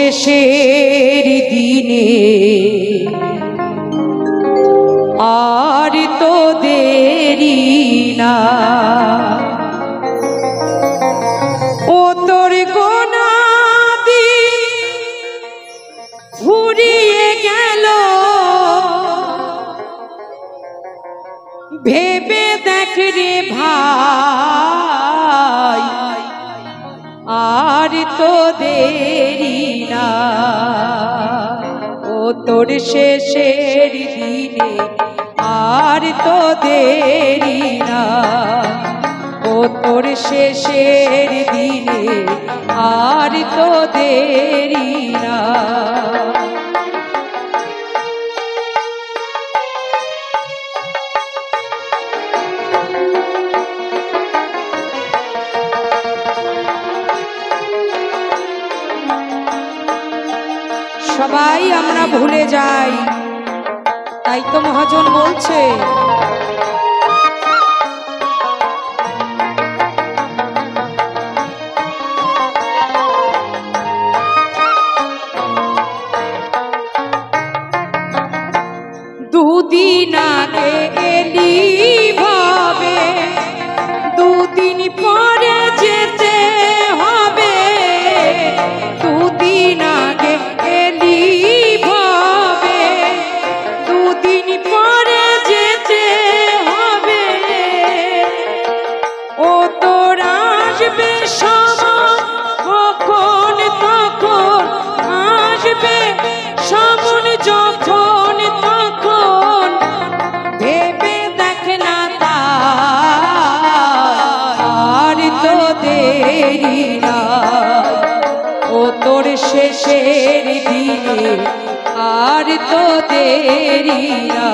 শেষের দিনে আর তো দেরি না, ও তোর গোনা দিন ফুরিয়ে গেল, ভেবে দেখ রে ভাই আর তো দেরি না, ও তোর শেষের দিনে আর তো দেরি না, ও তোর শেষের দিনে আর তো দেরি না। সবাই আমরা ভুলে যাই, তাই তো মহাজন বলছে দুদিন আগে এলি ভাবে, দুদিন পরে যেতে হবে, দুদিন আগে এলি ভাবে, দুদিন পরে যেতে হবে, ও তোর আসবে সময় কখন তখন আসবে, সমন যখন তখন ভেবে দেখ না তার তো দেরি না, ও তোর শেষের দিনে আর তো দেরি না।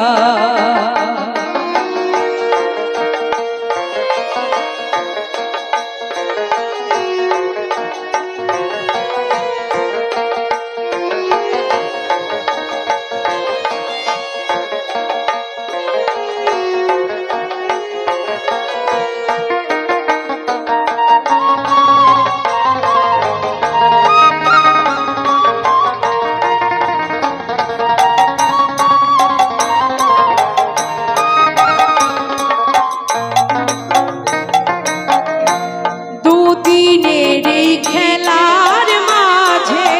দুদিনের এই খেলার মাঝে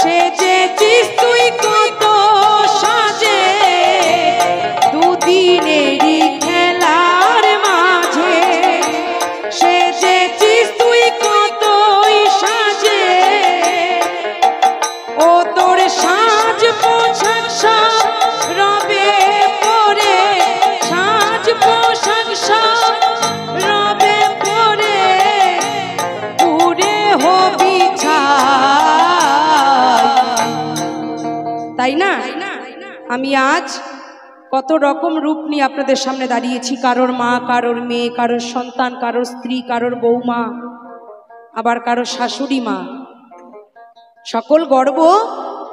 সেজেছিস তুই কত সাজে, দুদিনের এই খেলার মাঝে সেজেছিস তুই কতই সাজে, ও তোর সাজ পোশাক সব রবে পরে, সাজ পোশাক সব রবে পরে পুরে হবি ছাই, তাই না? আমি আজ কত রকম রূপ নিয়ে আপনাদের সামনে দাঁড়িয়েছি, কারোর মা, কারোর মেয়ে, কারোর সন্তান, কারোর স্ত্রী, কারোর বৌমা, আবার কারোর শাশুড়ি মা, সকল গর্ব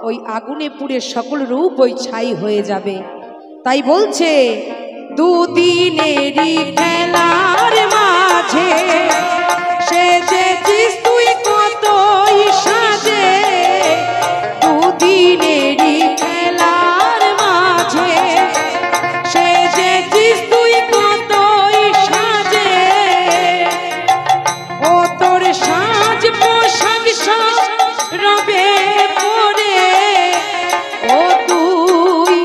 ওই আগুনে পুড়ে সকল রূপ ওই ছাই হয়ে যাবে। তাই বলছে দুদিনেরই খেলার মাঝে সেজেছিস তুই কতই সাজে, দুদিনেরই খেলার মাঝে সেজেছিস তুই কতই সাজে, ও তোর সাজ পোশাক সব রবে পরে, ও তুই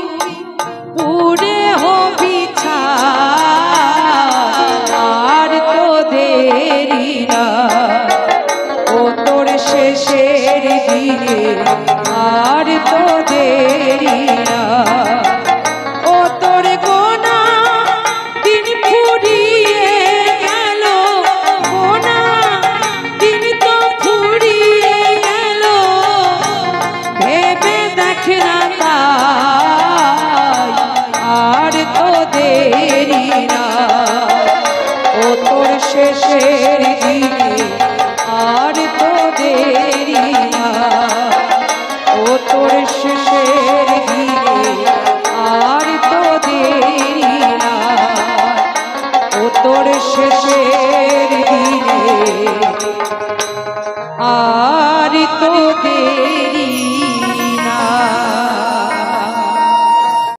পুরে হবি ছাই আর তো দেরি না, ও তোর শেষের দিনে আর তো দেরি না, ও তোর গোনা দিন ফুরিয়ে গেল, গোনা দিন তো ফুরিয়ে গেল, ভেবে দেখ না তাই আর তো দেরি না, ও তোর শেষের দিনে আর তো দেরি না, ও তোর শেষের দিনে আর তো দেরি না, ও তোর শেষের দিনে আর তো দেরি রে